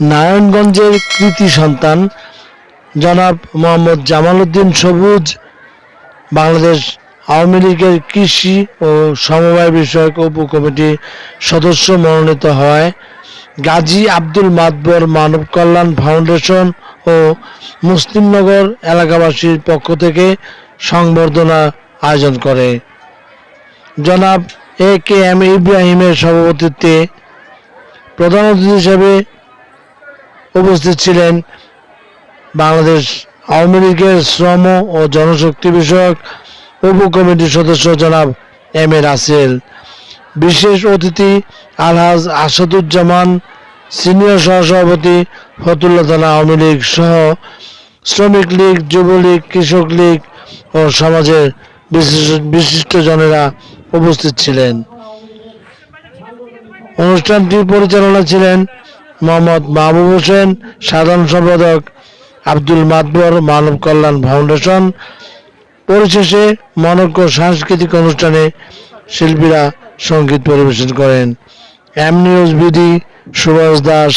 নারায়ণগঞ্জের কৃতি সন্তান জনাব মোহাম্মদ জামাল উদ্দিন সবুজ বাংলাদেশ আওয়ামী লীগের কৃষি ও সমবায় বিষয়ক উপকমিটির সদস্য মনোনীত হয়। গাজী আব্দুল মাতবর মানব কল্যাণ ফাউন্ডেশন ও মুসলিমনগর এলাকাবাসীর পক্ষ থেকে সংবর্ধনা আয়োজন করে। জনাব এ.কে.এম. ইব্রাহিমের সভাপতিত্বে প্রধান অতিথি হিসেবে উপস্থিত ছিলেন বাংলাদেশ আওয়ামী লীগের শ্রম ও জনশক্তি বিষয়ক উপকমিটির সদস্য জনাব এম.এ. রাসেল, বিশেষ অতিথি আলহাজ আসাদুজ্জামান, সিনিয়র সহসভাপতি ফতুল্লা থানা আওয়ামী লীগ সহ শ্রমিক লীগ, যুবলীগ, কৃষক লীগ ও সমাজের বিশিষ্টজনেরা উপস্থিত ছিলেন। অনুষ্ঠানটি পরিচালনা ছিলেন মোহাম্মদ মাহবুব হোসেন, সাধারণ সম্পাদক আব্দুল মাতবর মানব কল্যাণ ফাউন্ডেশন। পরিশেষে মনোজ্ঞ সাংস্কৃতিক অনুষ্ঠানে শিল্পীরা সঙ্গীত পরিবেশন করেন। M news BD, Subhash Das,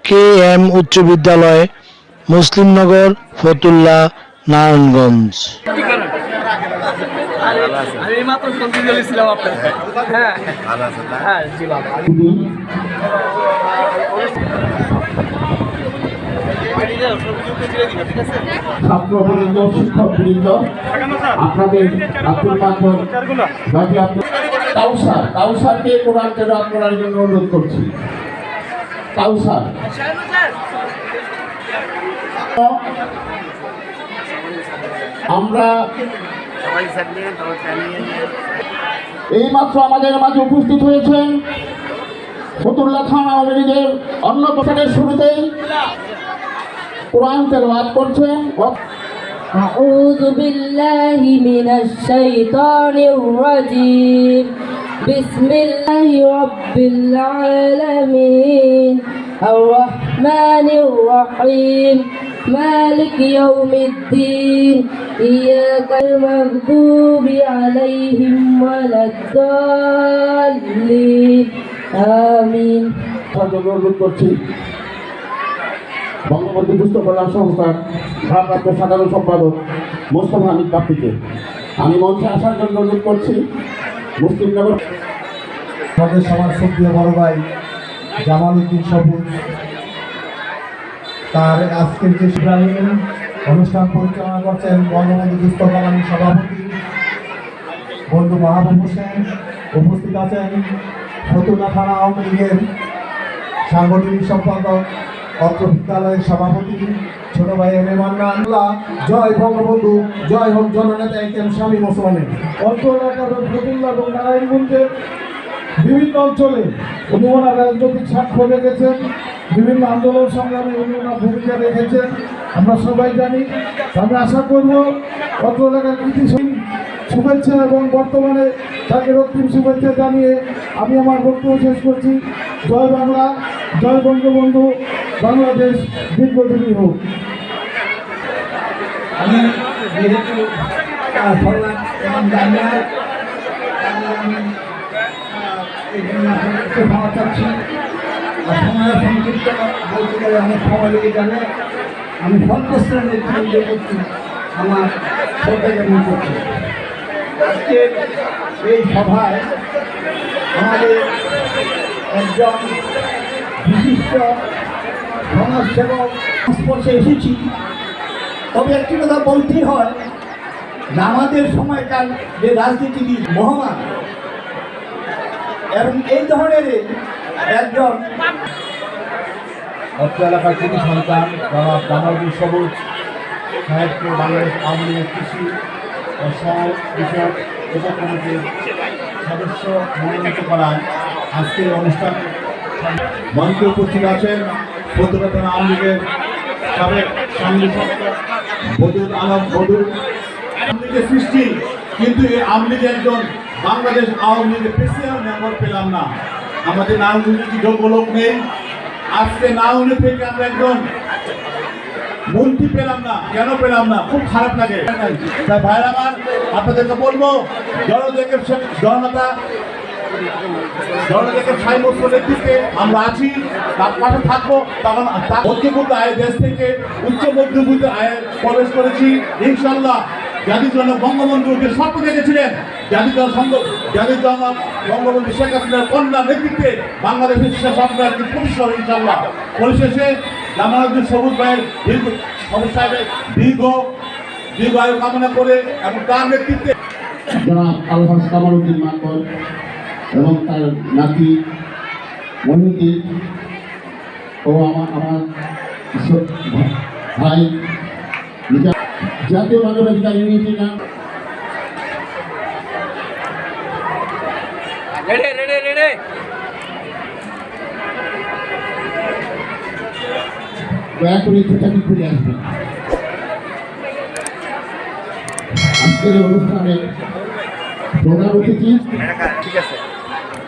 K M. উচ্চ বিদ্যালয়, মুসলিমনগর, ফতুল্লা, নারায়ণগঞ্জ। ছাত্রবৃন্দ, শিক্ষকবৃন্দ, আপনাদের আব্দুল মাতবর কাউসারকে কোরআন তেল আপনার জন্য অনুরোধ করছি। কাউসার আমরা এইমাত্র আমাদের মাঝে উপস্থিত হয়েছেন ফতুল্লা থানা আওয়ামী লীগের অন্য প্রচারের শুরুতেই কোরআন তেলাওয়াত করছেন। আউযু বিল্লাহি মিনাশ শাইতানির রাজীম। বিসমিল্লাহি রাব্বিল আলামিন। আর-রাহমানির রাহিম। মালিক ইয়াউমিদ্দিন। ইয়াকাল মাগদুবি আলাইহিম ওয়ালাদ-দাল্লিন। আমিন। অনুরোধ করছি বঙ্গবন্ধু দুস্থ কল্যাণ সংস্থার ভারপ্রাপ্ত সাধারণ সম্পাদক মোস্তফা হামিদ বাপ্পিকে আমি মঞ্চে আসার জন্য অনুরোধ করছি। মুসলিমনগর আমাদের সবার সক্রিয় বড় ভাই জামাল উদ্দিন সবুজ, তার আজকের যে ইব্রাহিম অনুষ্ঠান পরিচালনা করছেন বঙ্গবন্ধু দুস্থ কল্যাণ সভাপতি বন্ধু মাহবুব হোসেন, উপস্থিত আছেন ফতুল্লা থানা আওয়ামী লীগের সাংগঠনিক সম্পাদক, অত্র বিদ্যালয়ের সভাপতি ছোট ভাই এম.এ. মান্নান। জয় বঙ্গবন্ধু, জয় হোক জননেতা এ.কে.এম. শামীম ওসমানের। অত্র এলাকার ফতুল্লা এবং নারায়ণগঞ্জের বিভিন্ন অঞ্চলে উনি ওনার রাজনৈতিক সাক্ষ্য রেখেছেন, বিভিন্ন আন্দোলন সংগ্রামে উনি ওনার ভূমিকা রেখেছেন, আমরা সবাই জানি। আমি আশা করব অত্র এলাকার কৃতি শুভেচ্ছা এবং বর্তমানে তাকে রক্তিম শুভেচ্ছা জানিয়ে আমি আমার বক্তব্য শেষ করছি। জয় বাংলা, জয় বঙ্গবন্ধু, বাংলাদেশ দীর্ঘদিনী হোক। আমি যেহেতু ভালো চাচ্ছি সময় সংক্ষিপ্ত বলতে গেলে অনেক সময় লেগে যাবে। আমি সন্তোষের নেতৃত্ব করছি, আমার শ্রদ্ধা জ্ঞাপন করছি। আজকের এই সভায় আমাদের একজন বিশিষ্ট সমাজসেবক সংস্পর্শে এসেছি। তবে একটি কথা বলতেই হয় যে আমাদের সময়কার যে রাজনীতিবিদ মহামান এবং এই ধরনের একজন অত্র এলাকার কৃতি সন্তান জনাব জামাল উদ্দিন সবুজ সাহেবকে বাংলাদেশ আওয়ামী লীগের কৃষি ও শ্রম বিষয়ক উপকমিটির সদস্য মনোনীত করায় আজকের অনুষ্ঠানে মঞ্চে উপস্থিত আছেন ফতুল্লা থানা আওয়ামী লীগের সাবেক সাংগঠনিক সম্পাদক বদরুল আলম বদরুল। আওয়ামী লীগের সৃষ্টি, কিন্তু এই আওয়ামী লীগের একজন বাংলাদেশ আওয়ামী লীগের প্রেসিডেন্ট মেম্বার পেলাম না। আমাদের নারায়ণগঞ্জে কি যোগ্য লোক নেই? আজকে নারায়ণগঞ্জ থেকে আমরা একজন মন্ত্রী পেলাম না। কেন পেলাম না? খুব খারাপ লাগে। তাই ভাইরা আমার, আপনাদেরকে বলবো জনতা জননেতা সাই মসুর নেতৃত্বে আমরা আছি, তার পাশে থাকবো। তখন মধ্যবিত্ত আয়ের দেশ থেকে উচ্চ মধ্যবিত্ত আয়ে প্রবেশ করেছি ইনশাল্লাহ। জাতির জন্য বঙ্গবন্ধু যে স্বপ্ন দেখেছিলেন, জাতির জন্য বঙ্গবন্ধু শেখ হাসিনার কন্যা নেতৃত্বে বাংলাদেশের সে স্বপ্নের একটি প্রতিষ্ঠা ইনশাল্লাহ। পরিশেষে জামালউদ্দিন সবুজ ভাইয়ের দীর্ঘ আয়ু কামনা করে এবং তার নেতৃত্বে জনাব আলহাজ কামালউদ্দিন মাতবর এবং তার নাতি মহিউদ্দিন ও আমার ভাই জাতীয় মানবাধিকার ইউনিটি নাম দয়া করে ঠিকানি খুলে আসবেন। আজকের অনুষ্ঠানে প্রধান অতিথি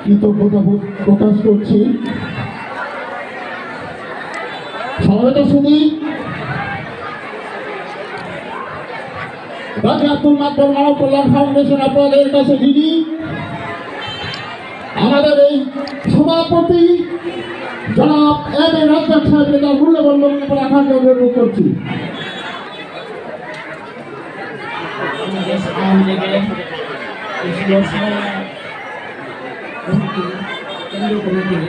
কৃতজ্ঞতা প্রকাশ করছি। সবাইটা শুনি ডক্টর আব্দুল মাতবর মানব কল্যাণ ফাউন্ডেশন আপনাদের কাছে যিনি আমাদের এই সভাপতি জনাব এম এ রাজ্জাক সাহেবকে তার মূল্যবান বক্তব্য রাখার জন্য অনুরোধ করছি। কেন্দ্রীয় কমিটির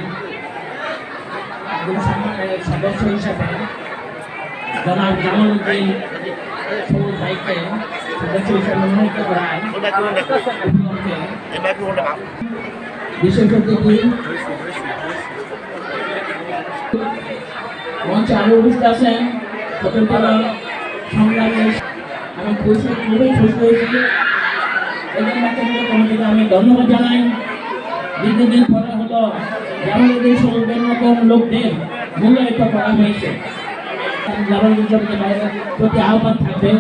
সদস্য হিসাবে জনাব জামালউদ্দিন সবুজ ভাইকে সদস্য হিসাবে মনোনীত করায় বিশেষ অতিথি মঞ্চে আরো উপস্থিত আছেন স্বতন্ত্র সংগ্রামী। আমি খুবই খুশি হয়েছি। কেন্দ্রীয় কমিটিকে আমি ধন্যবাদ জানাই। দীর্ঘদিন পরে হলো জামালউদ্দিন সবুজের মতন লোকদের মূল্যায়িত করা হয়েছে। জামালউদ্দিন সবুজের বাইরের প্রতি আহ্বান থাকবে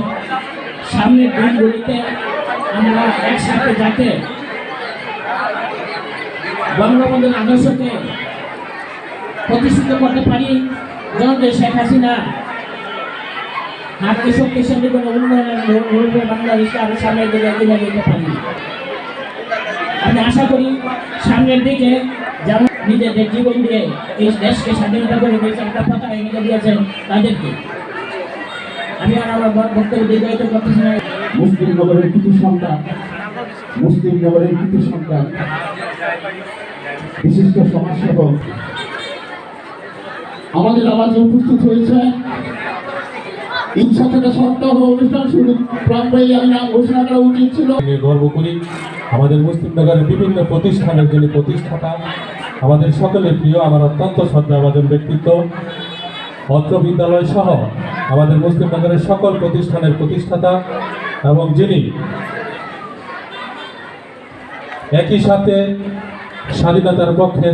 সামনের দিনগুলিতে আমরা একসাথে যাতে বঙ্গবন্ধুর আদর্শকে প্রতিষ্ঠিত করতে পারি, জনতা শেখ হাসিনা হাতকে শক্তিশালী করে উন্নয়নের বাংলাদেশকে আরো সামনে দিকে এগিয়ে যেতে পারি। আমি আশা করি সামনের দিকে যেমন নিজেদের জীবন দিয়ে এই দেশকে স্বাধীনতা করে দিয়েছেন, একটা পতাকা এগিয়ে দিয়েছেন তাদেরকে। আমি আর আমার বক্তব্য দীর্ঘায়িত করতেছি না। মুসলিম নগরের কৃতি সন্তান বিশিষ্ট সমাজসেবক আমাদের আওয়াজে উপস্থিত হয়েছে। ইচ্ছা থেকে সপ্তাহ অনুষ্ঠান শুরু প্রাণবাহী আমি নাম ঘোষণা করা উচিত ছিল। গর্ব করি আমাদের মুসলিম নগরের বিভিন্ন প্রতিষ্ঠানের যিনি প্রতিষ্ঠাতা, আমাদের সকলের প্রিয়, আমার অত্যন্ত শ্রদ্ধাভাজন ব্যক্তিত্ব, অত্র বিদ্যালয় সহ আমাদের মুসলিম নগরের সকল প্রতিষ্ঠানের প্রতিষ্ঠাতা এবং যিনি একই সাথে স্বাধীনতার পক্ষে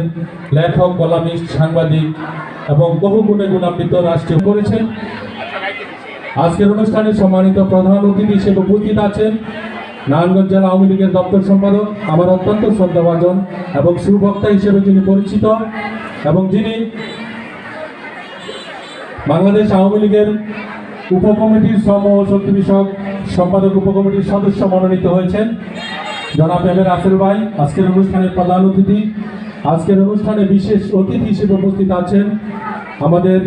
লেখক, কলামিস্ট, সাংবাদিক এবং বহু গুণে গুণান্বিত রাষ্ট্রীয় করেছেন। আজকের অনুষ্ঠানে সম্মানিত প্রধান অতিথি হিসেবে উপস্থিত আছেন নারায়ণগঞ্জ জেলা আওয়ামী লীগের দপ্তর সম্পাদক, আমার অত্যন্ত শ্রদ্ধাভাজন এবং সুবক্তা হিসেবে যিনি পরিচিত এবং যিনি বাংলাদেশ আওয়ামী লীগের উপকমিটির শ্রম ও শক্তি বিষয়ক সম্পাদক উপকমিটির সদস্য মনোনীত হয়েছেন জনাব এম এ রাসেল ভাই আজকের অনুষ্ঠানের প্রধান অতিথি। আজকের অনুষ্ঠানে বিশেষ অতিথি হিসেবে উপস্থিত আছেন আমাদের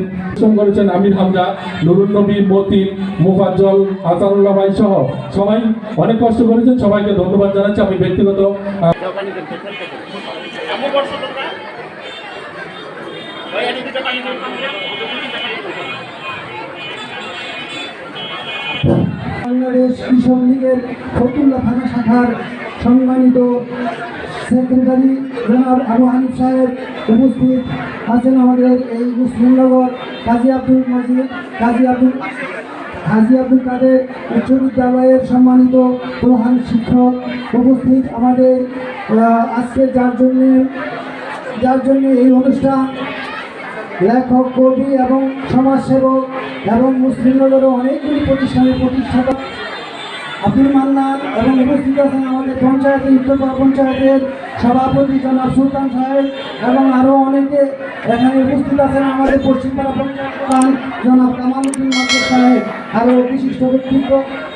করেছেন আমির হামজা, নুরুন নবী, মতিন, মুফাজ্জল, আসারুল্লাহ ভাই সহ সবাই অনেক কষ্ট করেছেন। সবাইকে ধন্যবাদ জানাচ্ছি। আমি ব্যক্তিগত বাংলাদেশ কৃষক লীগের ফতুল্লা থানা শাখার সম্মানিত সেক্রেটারি জনাব আবু হানিফ সাহেব উপস্থিত আছেন। আমাদের এই মুসলিমনগর কাজী আব্দুল কাদের উচ্চ বিদ্যালয়ের সম্মানিত প্রধান শিক্ষক উপস্থিত। আমাদের আজকে যার জন্য এই অনুষ্ঠান লেখক, কবি এবং সমাজসেবক এবং মুসলিমনগরের অনেকগুলি প্রতিষ্ঠানের প্রতিষ্ঠাতা আব্দুল মান্নান এবং উপস্থিত আছেন আমাদের পঞ্চায়েতের উত্তরপাড়া পঞ্চায়েতের সভাপতি জনাব সুলতান সাহেব এবং আরও অনেকে এখানে উপস্থিত আছেন আমাদের পশ্চিমপাড়া পঞ্চায়েত প্রধান জনাব কামালউদ্দিন মাদবর সাহেব আরও বিশিষ্ট ব্যক্তিত্ব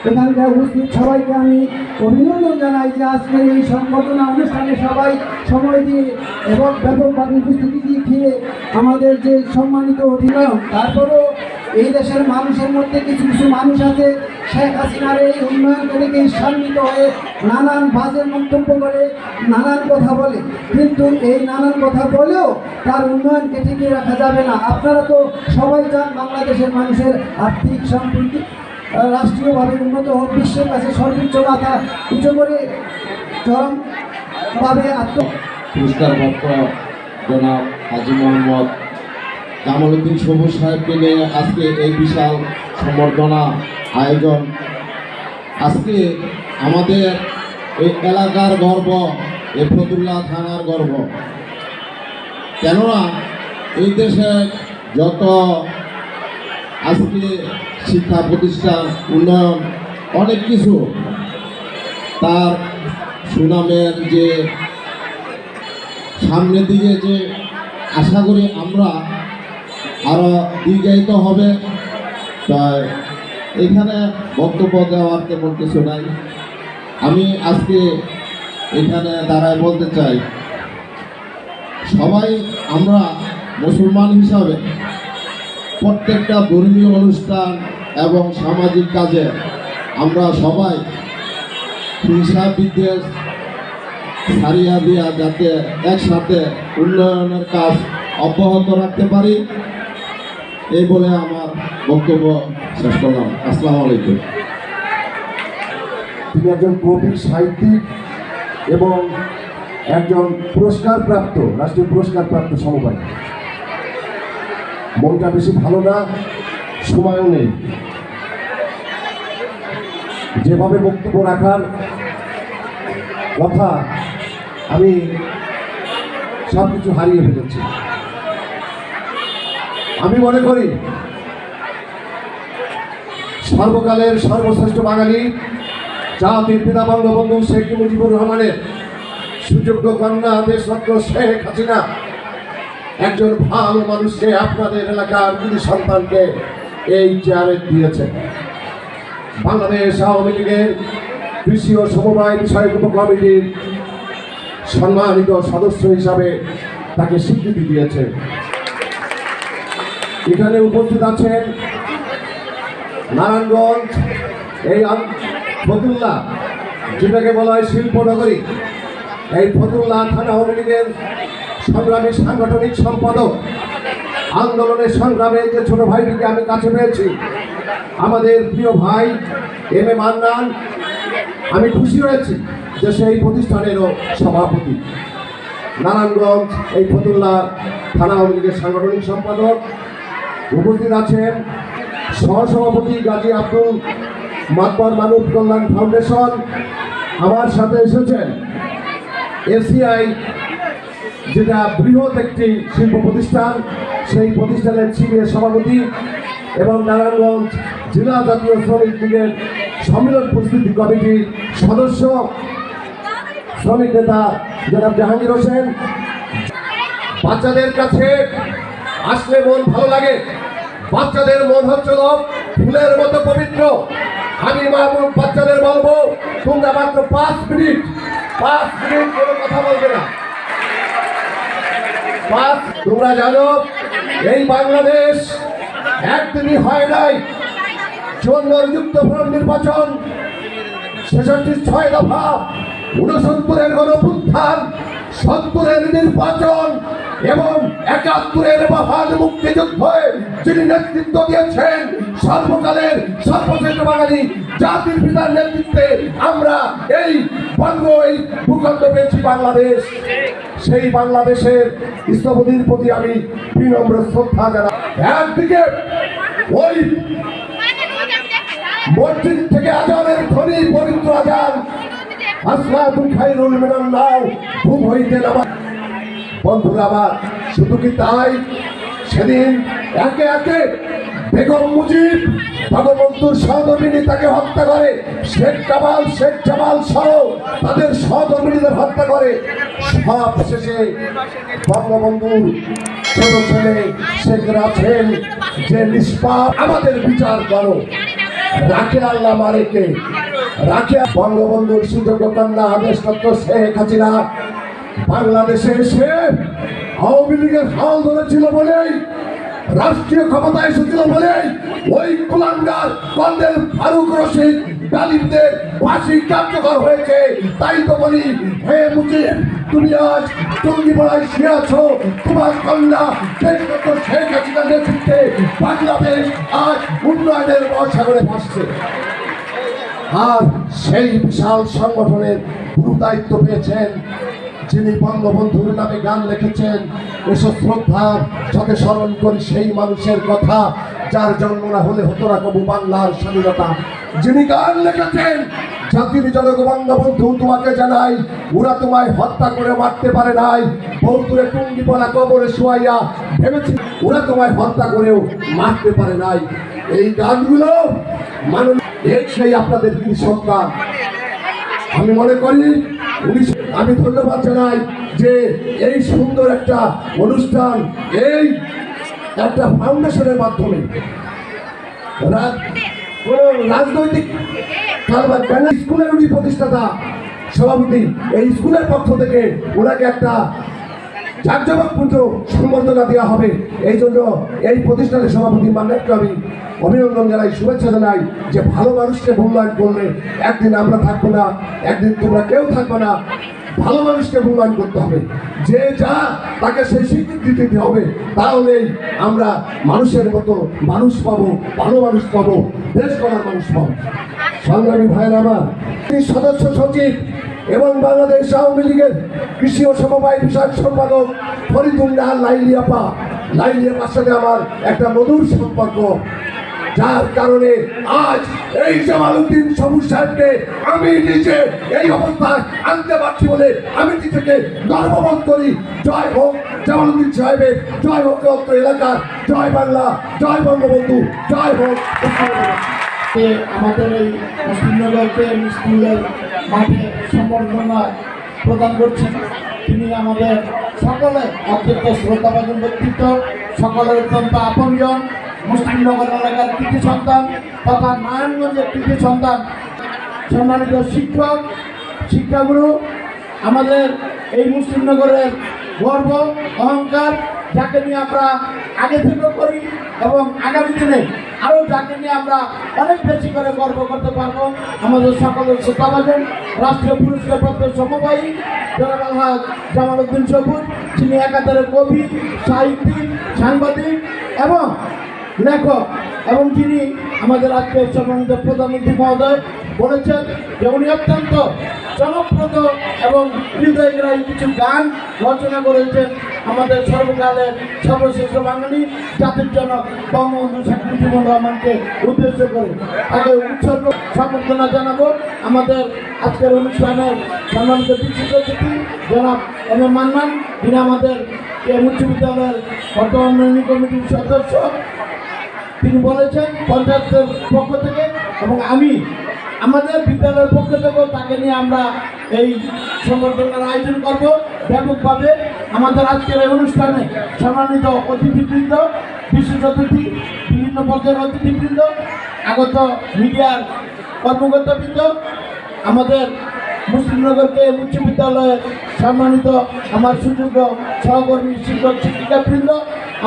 এখানকার উপস্থিত সবাইকে আমি অভিনন্দন জানাই যে আজকের এই সংবর্ধনা অনুষ্ঠানে সবাই সময় দিয়ে এবং ব্যাপকভাবে উপস্থিতি দিয়ে আমাদের যে সম্মানিত অধিনায়ক তারপরেও এই দেশের মানুষের মধ্যে কিছু কিছু মানুষ আছে শেখ হাসিনার এই উন্নয়নকে দেখে ঈর্ষান্বিত হয়ে নানান বাজে মন্তব্য করে নানান কথা বলে, কিন্তু এই নানান কথা বলেও তার উন্নয়নকে টিকিয়ে রাখা যাবে না। আপনারা তো সবাই চান বাংলাদেশের মানুষের আর্থিক সম্পৃক্তি রাষ্ট্রীয়ভাবে উন্নত হোক, বিশ্বের কাছে সর্বোচ্চ মাথা উঁচু করে চরমভাবে পুরস্কারপ্রাপ্ত জনাব হাজী মোহাম্মদ কামালউদ্দিন সবুজ সাহেবকে নিয়ে আজকে এই বিশাল সম্বর্ধনা আয়োজন। আজকে আমাদের এই এলাকার গর্ব, এই ফতুল্লা থানার গর্ব। কেননা এই দেশে যত আজকে শিক্ষা প্রতিষ্ঠান উন্নয়ন অনেক কিছু, তার সুনামের যে সামনের দিকে যে আশা করি আমরা আরও দীর্ঘায়িত হবে। তাই এখানে বক্তব্য দেওয়ার তেমন কিছু নাই। আমি আজকে এখানে দাঁড়ায় বলতে চাই, সবাই আমরা মুসলমান হিসাবে প্রত্যেকটা ধর্মীয় অনুষ্ঠান এবং সামাজিক কাজে আমরা সবাই হিংসা বিদ্বেষ ছাড়িয়া দিয়া যাতে একসাথে উন্নয়নের কাজ অব্যাহত রাখতে পারি, এই বলে আমার বক্তব্য শেষ করলাম। আসসালামু আলাইকুম। তিনি একজন কবি, সাহিত্যিক এবং একজন পুরস্কারপ্রাপ্ত, রাষ্ট্রীয় পুরস্কারপ্রাপ্ত সমবায়। মনটা বেশি ভালো না, সময়ও নেই। যেভাবে বক্তব্য রাখার কথা আমি সব কিছু হারিয়ে ফেলেছি। আমি মনে করি সর্বকালের সর্বশ্রেষ্ঠ বাঙালি জাতির পিতা বঙ্গবন্ধু শেখ মুজিবুর রহমানের সুযোগ্য কন্যা দেশরত্ন শেখ হাসিনা একজন ভালো মানুষকে, আপনাদের এলাকার দুই সন্তানকে এই চেয়ারে দিয়েছে। বাংলাদেশ আওয়ামী লীগের কৃষি ও সমবায় বিষয়ক উপকমিটির সম্মানিত সদস্য হিসাবে তাকে স্বীকৃতি দিয়েছে। এখানে উপস্থিত আছেন নারায়ণগঞ্জ এই ফতুল্লা, যেটাকে বলা হয় শিল্পনগরী, এই ফতুল্লা থানা আওয়ামী লীগের সংগ্রামী সাংগঠনিক সম্পাদক, আন্দোলনের সংগ্রামে যে ছোট ভাইটিকে আমি কাছে পেয়েছি, আমাদের প্রিয় ভাই এম এ মান্নান। আমি খুশি হয়েছি যে সেই প্রতিষ্ঠানেরও সভাপতি। নারায়ণগঞ্জ এই ফতুল্লা থানা আওয়ামী লীগের সাংগঠনিক সম্পাদক। উপস্থিত আছেন সহসভাপতি গাজী আব্দুল মাদবর মানব কল্যাণ ফাউন্ডেশন। আমার সাথে এসেছেন এসিআই, যেটা বৃহৎ একটি শিল্প প্রতিষ্ঠান, সেই প্রতিষ্ঠানের সিনিয়র সভাপতি এবং নারায়ণগঞ্জ জেলা জাতীয় শ্রমিক লীগের সম্মেলন প্রস্তুতি কমিটির সদস্য শ্রমিক নেতা জনাব জাহাঙ্গীর হোসেন। বাচ্চাদের কাছে আসলে মন ভালো লাগে, বাচ্চাদের মন হচ্ছিল ফুলের মতো পবিত্র। আমি মাহবুব বাচ্চাদের বলবো, তোমরা মাত্র 5 মিনিট কোনো কথা বলবে না। তোমরা জানো এই বাংলাদেশ একদিনই হয় নাই। 54 যুক্ত ফরম নির্বাচন, 66 6 দফা, 69 গণপুত্থান, 70 নির্বাচন এবং 71 মহান মুক্তিযুদ্ধে যিনি নেতৃত্ব দিয়েছেন সর্বকালের সর্বশ্রেষ্ঠ বাঙালি জাতির পিতার নেতৃত্বে আমরা এই ভূখণ্ড পেয়েছি বাংলাদেশ। সেই বাংলাদেশের স্থপতির প্রতি আমি বিনম্র শ্রদ্ধা জানাই। একদিকে ওই মসজিদ থেকে আজানের ধ্বনি, পবিত্র আজান, আসলাতুল খায়রুল মিনান নাও, ঘুম হইতে নামা। বন্ধুরা আমার, শুধু কি তাই, সেদিন একে একে বেগম মুজিব, বঙ্গবন্ধুর সহধর্মিনী তাকে হত্যা করে, শেখ জামাল সহ তাদের সহধর্মিনীদের হত্যা করে। সব শেষে বঙ্গবন্ধুর ছোট ছেলে শেখ রাসেল যে নিষ্পাপ, আমাদের বিচার করো, রাখে আল্লাহ মারেকে, রাখে বঙ্গবন্ধুর সুযোগ্য কন্যা আদেশপত্র শেখ হাসিনা বাংলাদেশে এসে আওয়ামী লীগের হাল ধরেছিল বলেই, রাষ্ট্রীয় ক্ষমতা এসেছিল বলেই ওই কুলাঙ্গার কর্নেল ফারুক রশিদ ডালিমদের ফাঁসি কার্যকর হয়েছে। তাই তো বলি, হে মুজিব, তুমি আজ টঙ্গিপাড়ায় শুয়ে আছো, তোমার কন্যা দেশরত্ন শেখ হাসিনার নেতৃত্বে বাংলাদেশ আজ উন্নয়নের মহাসাগরে ভাসছে। আর সেই বিশাল সংগঠনের গুরু দায়িত্ব পেয়েছেন যিনি বঙ্গবন্ধুর নামে গান লিখেছেন, এসব শ্রদ্ধার সাথে স্মরণ করি সেই মানুষের কথা যার জন্ম না হলে হতো না কবু বাংলার স্বাধীনতা। যিনি গান লিখেছেন, জাতির জনক বঙ্গবন্ধু তোমাকে জানাই, ওরা তোমায় হত্যা করে মারতে পারে নাই, বন্ধুরে টুঙ্গিপাড়া কবরে শুয়াইয়া ভেবেছি ওরা তোমায় হত্যা করেও মারতে পারে নাই। এই গানগুলো মানুষ সেই আপনাদের কি সন্তান। আমি মনে করি আমি ধন্যবাদ জানাই যে এই সুন্দর একটা অনুষ্ঠান, এই একটা ফাউন্ডেশনের মাধ্যমে রাজনৈতিক স্কুলের উনি প্রতিষ্ঠাতা সভাপতি, এই স্কুলের পক্ষ থেকে ওনাকে একটা জাঁকজমকপূর্ণ সম্বর্ধনা দেওয়া হবে। এই জন্য এই প্রতিষ্ঠানের সভাপতি মান্নাতকে আমি অভিনন্দন জানাই, শুভেচ্ছা জানাই যে ভালো মানুষকে মূল্যায়ন করলে একদিন আমরা থাকবো না, একদিন তোমরা কেউ থাকবে না। ভালো মানুষকে মূল্যায়ন করতে হবে, যে যা তাকে সেই স্বীকৃতি দিতে হবে, তাহলেই আমরা মানুষের মতো মানুষ পাবো, ভালো মানুষ পাবো, দেশ করার মানুষ পাবো। সংগ্রামী ভাইয়ের আমার সদস্য সচিব এবং বাংলাদেশ আওয়ামী লীগের কৃষি ও সমবায় বিষয়ক সম্পাদক ফরিদুল্লাহ লাইলিয়াপার সাথে আমার একটা মধুর সম্পর্ক, যার কারণে আজ এই জামালউদ্দিন সবুজ সাহেবকে আমি নিজে এই অবস্থায় আনতে পারছি বলে আমি নিজেকে গর্ববোধ করি। জয় হোক জামালউদ্দিন সাহেবের, জয় হোক অত্র এলাকার, জয় বাংলা, জয় বঙ্গবন্ধু, জয় হোক। আমাদের এই মুসলিমনগরকে স্কুলের মাঠে সম্বর্ধনা প্রদান করছেন। তিনি আমাদের সকলে অত্যন্ত শ্রদ্ধাভাজন ব্যক্তিত্ব, সকলের অত্যন্ত আপনজন, মুসলিমনগর এলাকার কৃতি সন্তান তথা নারায়ণগঞ্জের কৃতি সন্তান, সম্মানিত শিক্ষক, শিক্ষাগুরু, আমাদের এই মুসলিমনগরের গর্ব, অহংকার, যাকে নিয়ে আমরা আগে থেকে করি এবং আগামী দিনে আরও যাকে নিয়ে আমরা অনেক বেশি করে গর্ব করতে পারবো। আমাদের সকলের শ্রদ্ধাভাজন রাষ্ট্রীয় পুরস্কারপ্রাপ্ত সমবায়ী জনাব আলহাজ জামালউদ্দিন সবুজ, যিনি একাধারে কবি, সাহিত্যিক, সাংবাদিক এবং লেখক, এবং যিনি আমাদের আজকের সম্মানিত প্রধানমন্ত্রী মহোদয় বলেছেন যে উনি অত্যন্ত জনপ্রিয় এবং হৃদয়গ্রাহী কিছু গান রচনা করেছেন আমাদের সর্বকালের সর্বশ্রেষ্ঠ বাঙালি জাতির জনক বঙ্গবন্ধু শেখ মুজিবুর রহমানকে উদ্দেশ্য করে তাকে উৎসর্গ সম্বর্ধনা জানাবো। আমাদের আজকের অনুষ্ঠানের সম্মানিত বিশিষ্ট অতিথি জনাব এম এ মান্নান, যিনি আমাদের উচ্চ বিদ্যালয়ের বর্তমান উন্নয়ন কমিটির সদস্য, তিনি বলেছেন পঞ্চায়েতের পক্ষ থেকে এবং আমি আমাদের বিদ্যালয়ের পক্ষ থেকেও তাকে নিয়ে আমরা এই সংবর্ধনার আয়োজন করব ব্যাপকভাবে। আমাদের আজকের এই অনুষ্ঠানে সম্মানিত অতিথিবৃন্দ, বিশেষ অতিথি, বিভিন্ন পর্যায়ের অতিথিবৃন্দ, আগত মিডিয়ার কর্মকর্তাবৃন্দ, আমাদের মুসলিমনগরকে উচ্চ বিদ্যালয়ের সম্মানিত আমার সুযোগ্য সহকর্মী শিক্ষক শিক্ষিকাবৃন্দ,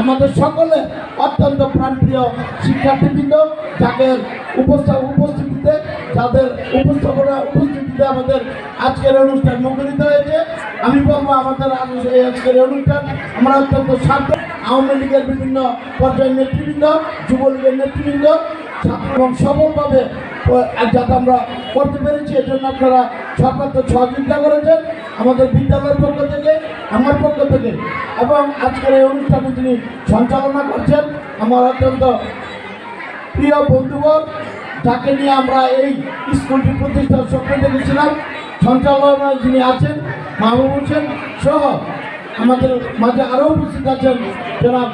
আমাদের সকলে অত্যন্ত প্রাণপ্রিয় শিক্ষার্থীবৃন্দ, যাদের উপস্থিতিতে আমাদের আজকের অনুষ্ঠান মুখরিত হয়েছে। আমি বলবো আমাদের আজকের অনুষ্ঠান আমরা অত্যন্ত শান্ত, আওয়ামী লীগের বিভিন্ন পর্যায়ের নেতৃবৃন্দ, যুবলীগের নেতৃবৃন্দ এবং সফলভাবে যাতে আমরা করতে পেরেছি, এজন্য আপনারা সর্বাত্ম সহযোগিতা করেছেন আমাদের বিদ্যালয়ের পক্ষ থেকে, আমার পক্ষ থেকে, এবং আজকের এই অনুষ্ঠানে যিনি সঞ্চালনা করছেন আমার অত্যন্ত প্রিয় বন্ধুবর, যাকে নিয়ে আমরা এই স্কুলটি প্রতিষ্ঠার স্বপ্ন দেখেছিলাম, সঞ্চালনায় যিনি আছেন মাহবুব হোসেন সহ আমাদের মাঝে আরও উপস্থিত আছেন জনাব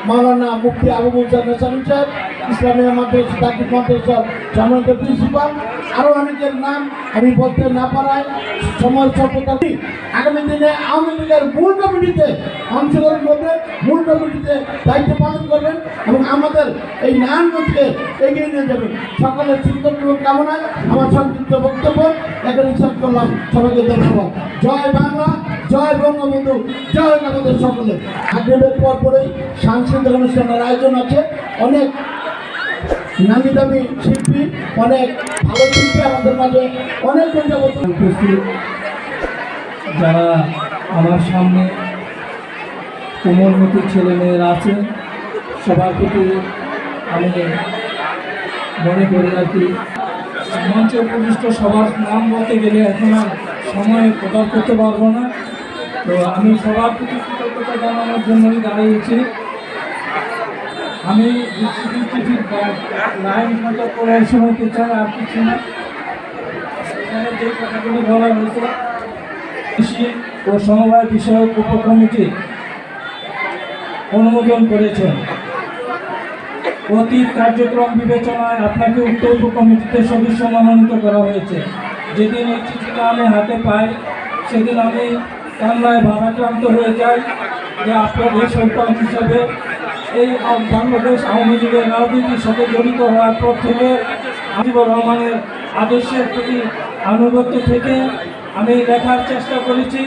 মাওলানা মুফতি আবু মুসা নেসামী সাহেব, ইসলামিয়া মাদ্রাসা তাকিব মাদ্রাসার সম্মানিত প্রিন্সিপাল, আরও অনেকের নাম আমি বলতে না পারায় সময় স্বল্পতা। আগামী দিনে আওয়ামী লীগের মূল কমিটিতে অংশগ্রহণ করবেন, মূল কমিটিতে দায়িত্ব পালন করবেন এবং আমাদের এই নারায়ণগঞ্জকে এগিয়ে নিয়ে যাবেন। সকলের সুন্দর কামনায় আমার সংক্ষিপ্ত বক্তব্য এখানে শেষ করলাম। সবাইকে ধন্যবাদ। জয় বাংলা, জয় বঙ্গবন্ধু, জয় আমাদের সকলে। আগ্রহের পর পরেই সাংস্কৃতিক অনুষ্ঠানের আয়োজন আছে। অনেক নামি দামি শিল্পী, অনেক ভালো শিল্পী আমাদের মাঝে অনেক উপস্থিত যারা আমার সামনে কোমলমতি ছেলেমেয়েরা আছে, সবার প্রতি আমি মনে করি আর কি মঞ্চে উপবিষ্ট সবার নাম বলতে গেলে এখন আর সময় প্রকাশ করতে পারবো না। তো আমি সবার প্রতি কৃতজ্ঞতা জানানোর জন্যই দাঁড়িয়েছি। আমি লাইন খাতা করে শোনাতে চাই, আর কিছু না। এখানে যে কথাগুলি বলা হয়েছে, কৃষি ও সমবায় বিষয়ক উপকমিটি অনুমোদন করেছেন। অতীত কার্যক্রম বিবেচনায় আপনাকে উক্ত উপকমিটিতে সদস্য মনোনীত করা হয়েছে। যেদিন এই চিঠিটা আমি হাতে পাই, সেদিন আমি কান্নায় ভারাক্রান্ত হয়ে যাই যে আপনাদের সন্তান হিসাবে এই বাংলাদেশ আওয়ামী লীগের রাজনীতির সাথে জড়িত হওয়ার পর থেকে মুজিবুর রহমানের আদর্শের প্রতি আনুগত্য থেকে আমি লেখার চেষ্টা করেছি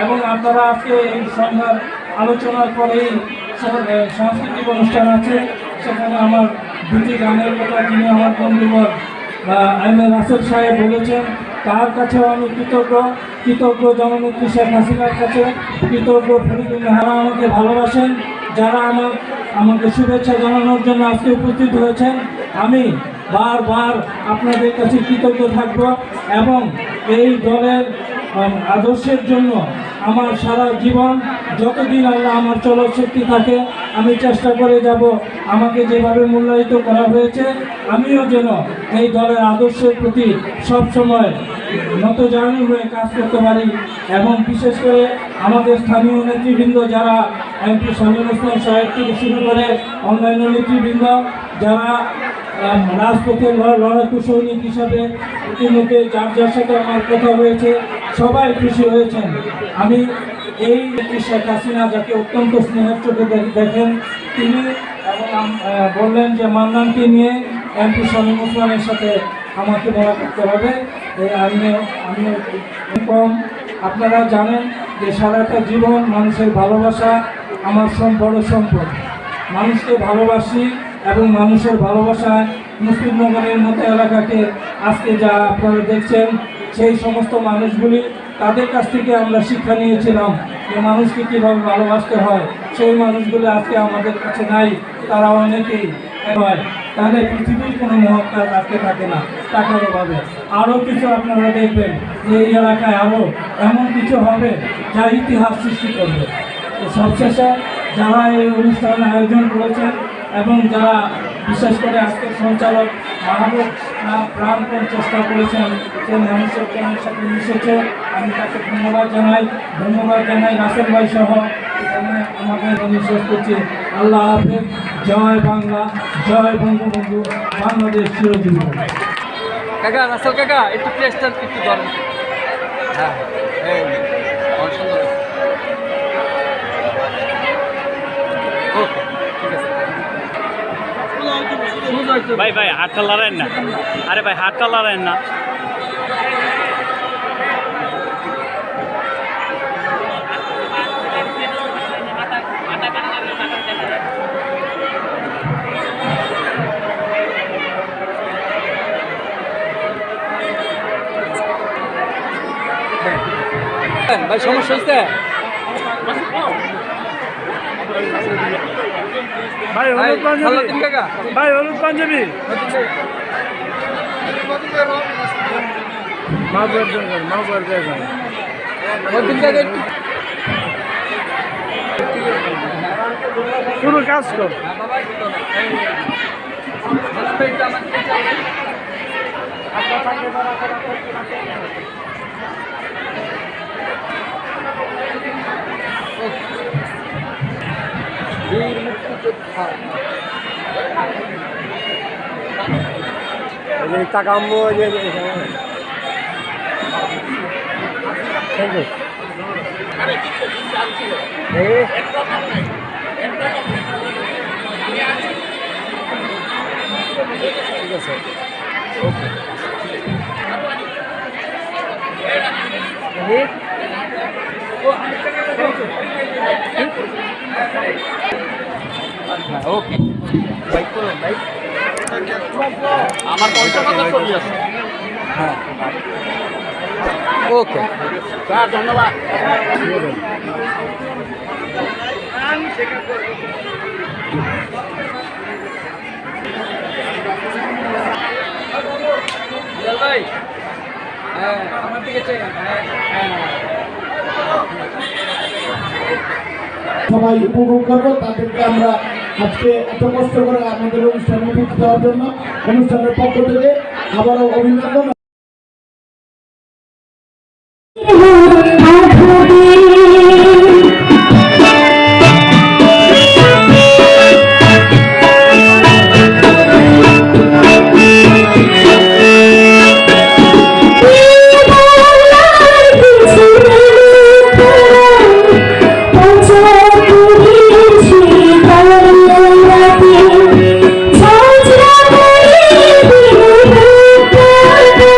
এবং আপনারা আজকে এই সন্ধ্যার আলোচনার পরেই সাংস্কৃতিক অনুষ্ঠান আছে, সেখানে আমার দুটি গানের কথা যিনি আমার বন্ধুবর এম এ রাসেল সাহেব বলেছেন, তার কাছেও আমি কৃতজ্ঞ জননেত্রী শেখ হাসিনার কাছে কৃতজ্ঞ। ফরিদুল মেহরা আমাকে ভালোবাসেন, যারা আমাকে শুভেচ্ছা জানানোর জন্য আজকে উপস্থিত হয়েছেন। আমি বারবার আপনাদের কাছে কৃতজ্ঞ থাকব এবং এই দলের আদর্শের জন্য আমার সারা জীবন যতদিন আল্লাহ আমার চলার শক্তি থাকে আমি চেষ্টা করে যাব আমাকে যেভাবে মূল্যায়িত করা হয়েছে আমিও যেন এই দলের আদর্শের প্রতি সবসময় নতজানু হয়ে কাজ করতে পারি। এবং বিশেষ করে আমাদের স্থানীয় নেতৃবৃন্দ যারা এমপি শামীম ওসমান সাহেব থেকে শুরু করে অন্যান্য নেতৃবৃন্দ যারা রাজপথের লড়াকু সৈনিক হিসাবে ইতিমধ্যে যার যার সাথে আমার কথা হয়েছে সবাই খুশি হয়েছেন। আমি এই শেখ হাসিনা যাকে অত্যন্ত স্নেহের চোখে দেখেন তিনি এবং বললেন যে মান্নানকে নিয়ে এমপি শামীম ওসমানের সাথে আমাকে দেখা করতে হবে। আমিও কম আপনারা জানেন যে সারাটা জীবন মানুষের ভালোবাসা আমার বড় সম্পদ। মানুষকে ভালোবাসি এবং মানুষের ভালোবাসায় মুসলিমনগরের মতো এলাকাকে আজকে যা আপনারা দেখছেন সেই সমস্ত মানুষগুলি তাদের কাছ থেকে আমরা শিক্ষা নিয়েছিলাম যে মানুষকে কীভাবে ভালোবাসতে হয়। সেই মানুষগুলি আজকে আমাদের কাছে নাই, তারা অনেকেই হয়। তাহলে পৃথিবীর কোনো মহত্তা রাখতে থাকে না টাকার অভাবে। আরও কিছু আপনারা দেখবেন যে এই এলাকায় আরও এমন কিছু হবে যা ইতিহাস সৃষ্টি করবে। তো সবশেষে যারা এই অনুষ্ঠানের আয়োজন করেছেন এবং যারা বিশেষ করে আজকের সঞ্চালক মাহবুব প্রাণপণ চেষ্টা করেছেন যে মানুষের প্রাণের সাথে মিশেছে, আমি তাকে ধন্যবাদ জানাই রাসেল ভাই সহ এখানে আমাদের শেষ করছি। আল্লাহ হাফেজ, জয় বাংলা, জয় বঙ্গবন্ধু, বাংলাদেশ চিরজীবন। কাকা রাসেল কাকা একটু প্রেসটা একটু ধরেন। হ্যাঁ ওকে ঠিক আছে ভাই ভাই হাতটা লড়াইন না, আরে ভাই হাতটা লড়াইন না। ভাই সমস্যা হচ্ছে ভাই হলুদ পাঞ্জাবি কাকা, ভাই হলুদ পাঞ্জাবি শুরু কাজ কর। বীর মুক্তিযোদ্ধা টাকা আম্মু থ্যাংক ইউ ঠিক আছে ওকে বাইক করুন বাইক আমার 50 ছবি আছে হ্যাঁ ওকে স্যার ধন্যবাদ ভাই হ্যাঁ আমার দিকে সবাই উপভোগ করবো তাদেরকে আমরা আজকে এত কষ্ট করে আমাদের অনুষ্ঠানে উপস্থিত হওয়ার জন্য অনুষ্ঠানের পক্ষ থেকে আবারও অভিনন্দন Thank you.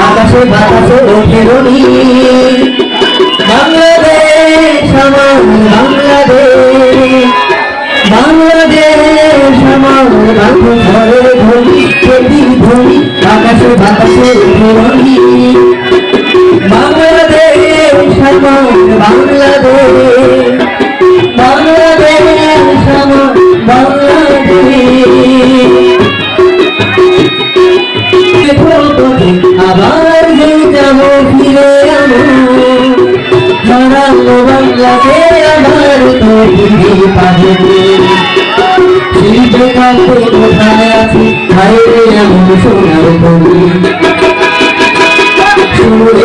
আকাশে বাতাসে ওঠে রনি বাংলাদেশ আমার বাংলাদেশ বাংলাদেশ আমার ঝড়ের ধ্বনি প্রতিধ্বনি আকাশে বাতাসে ওঠে রনি বাংলাদেশ আমার বাংলাদেশ বাংলাদেশ আমার বাংলাদেশ আবার যে যাব ফিরে হারালো বাংলাকে আবার তো ফিরে পাবে শিল্পে কাপে কোথায় আছি বাইরে এমন সোনার কবি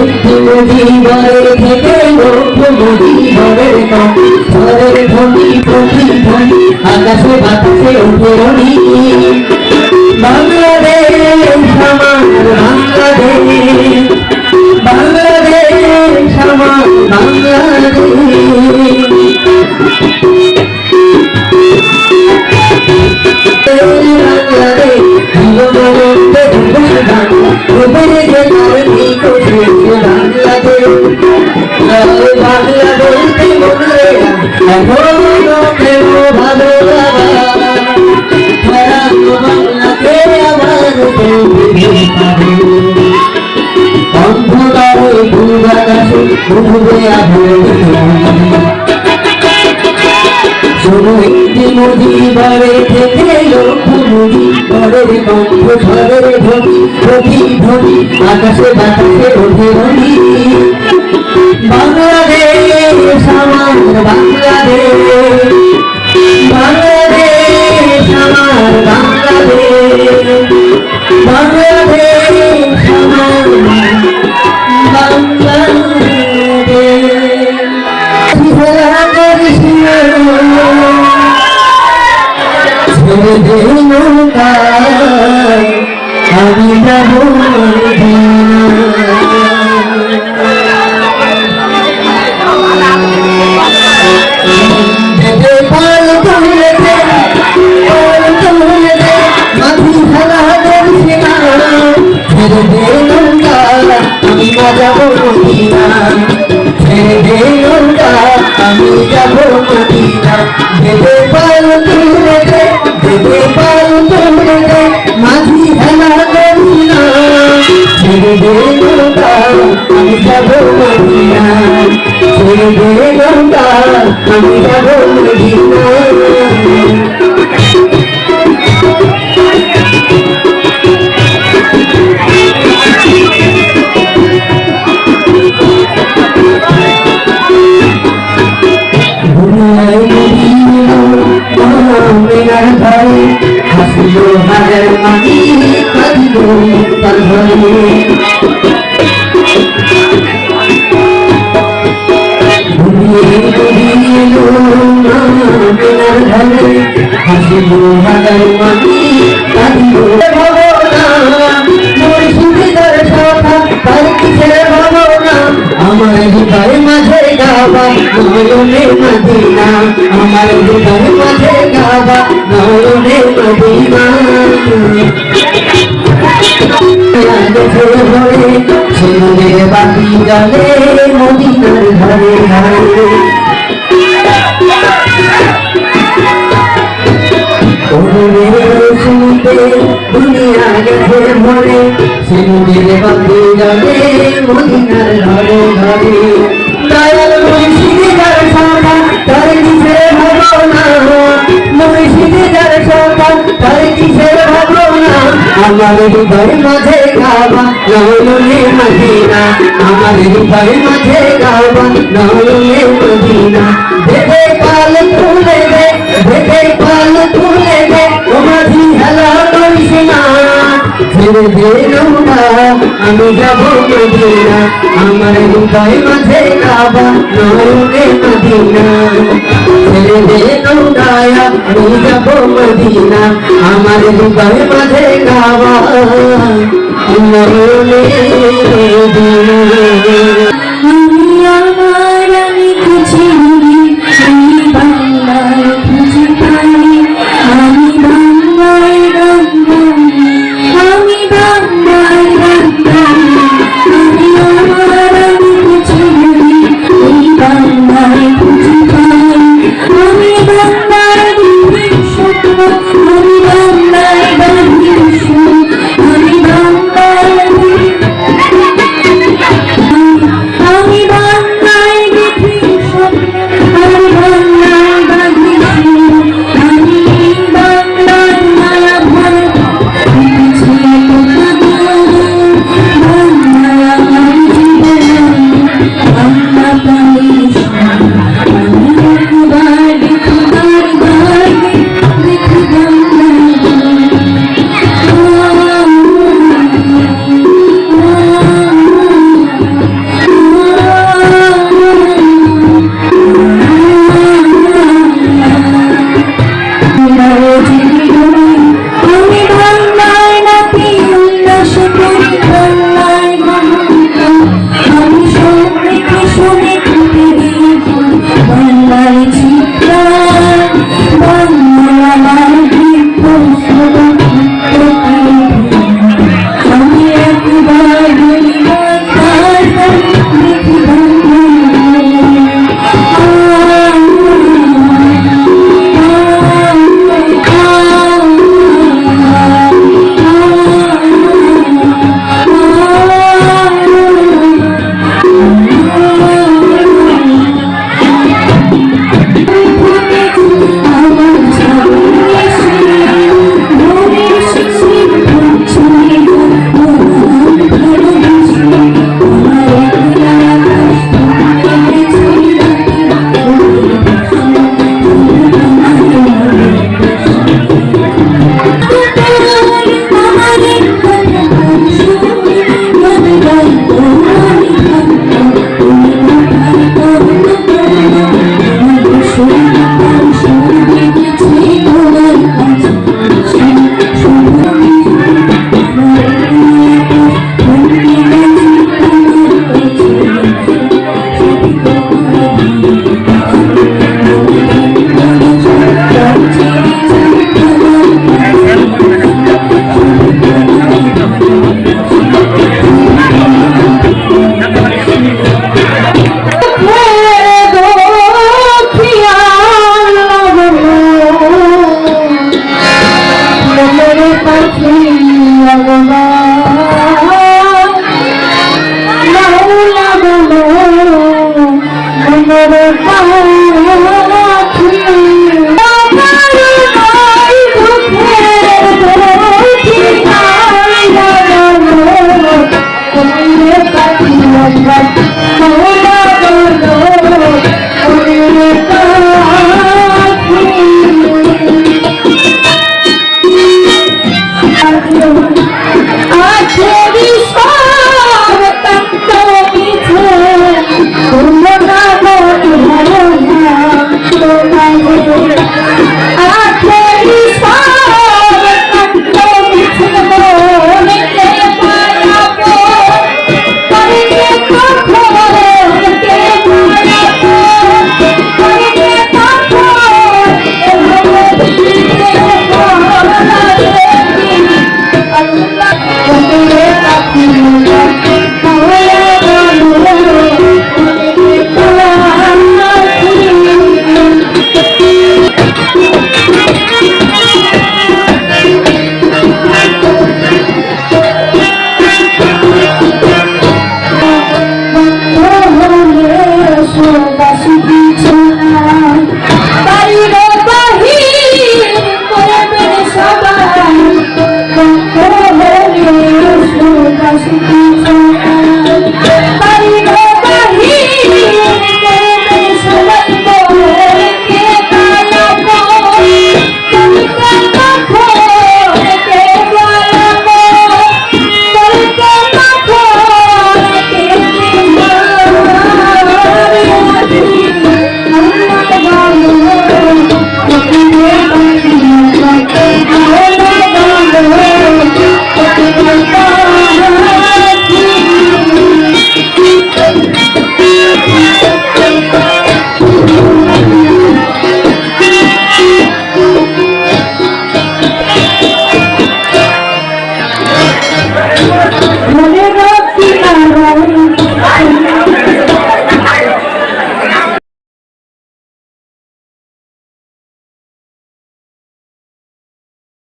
একটি নদী বরের থেকে নদী বরের ঝড়ের ধ্বনি প্রতিধ্বনি আকাশে বাতাসে ওঠে রনি বাংলাদেশ আমার বাংলাদেশ বাংলাদেশ আমার বাংলাদেশ বাংলাদেশ এখনো কেন ভালো লাগা হারানো বাংলাকে আবার তৌফিক পাবে অন্ধকারে দূর আকাশে উঠবে আলোর শোনো একটি নদী বারে থেকে লক্ষ্য নদী ঘরের কণ্ঠ ঘরের ধ্বনি প্রতিধ্বনি আকাশে বাতাসে ওঠে ধ্বনি বাংলাদেশ আমার বাংলাদেশ বাংলাদেশ আমার বাংলাদেশ বাংলাদেশ আমার বাংলাদেশ ছেড়ে দে নৌকা আমি যাব পাল তুলে দে পাল তুলে দে মাথি খেলা করছে না ছেড়ে দে নৌকা আমি যাব মদিনা ছেড়ে দে নৌকা আমি যাব মদিনা দেবে পাল তুলে দে দেবে পাল তুলে দে মাঝি খেলা করছি না ছেড়ে দে নৌকা আমি যাব মদিনা ছেড়ে দে নৌকা আমি যাব মদিনা মেনার ঘরে হাসিল হাজার মাটি কাঁদিল তার ঘরে মেনার ঘরে হাসিল হাজার মাটি কাঁদিল মুর্শিদার কথা তার কিসের ভাবনা আমার হৃদয় মাঝে গাবা নয়নে মদিনা আমার হৃদয় মাঝে গাবা নয়নে মদিনা ছেলে বাতি জলে মদিনার ঘরে ঘরে শুনতে দুনিয়া গেছে ভরে সিন্ধের বাতি জলে মদিনার ঘরে ঘরে দয়াল মুর্শিদার সখা তার কিসের ভাবনা মুর্শিদার সখা তার কিসের ভাবনা আমার হৃদয় মাঝে গাবা নয়নে মদিনা আমার হৃদয় মাঝে গাবা নয়নে মদিনা দেখে পাল তুলে দে দেখে পাল তুলে দে ও মাঝি হেলা করিস না ছেড়ে দে নৌকা আমি যাব মদিনা আমার হৃদয় মাঝে গাবা নয়নে মদিনা ছেড়ে দে নৌকা আমি যাব মদিনা আমার হৃদয় মাঝে গাবা নয়নে মদিনা আমি আমার আমি খুঁজি আমি বাংলায় খুঁজে পাই আমি বাংলায় আমি বাংলায় আমি আমার আমি খুঁজি আমি বাংলায় খুঁজে পাই আমি বাংলায় স্বপ্ন আমি বাংলায় আমি বাংলায় Oh,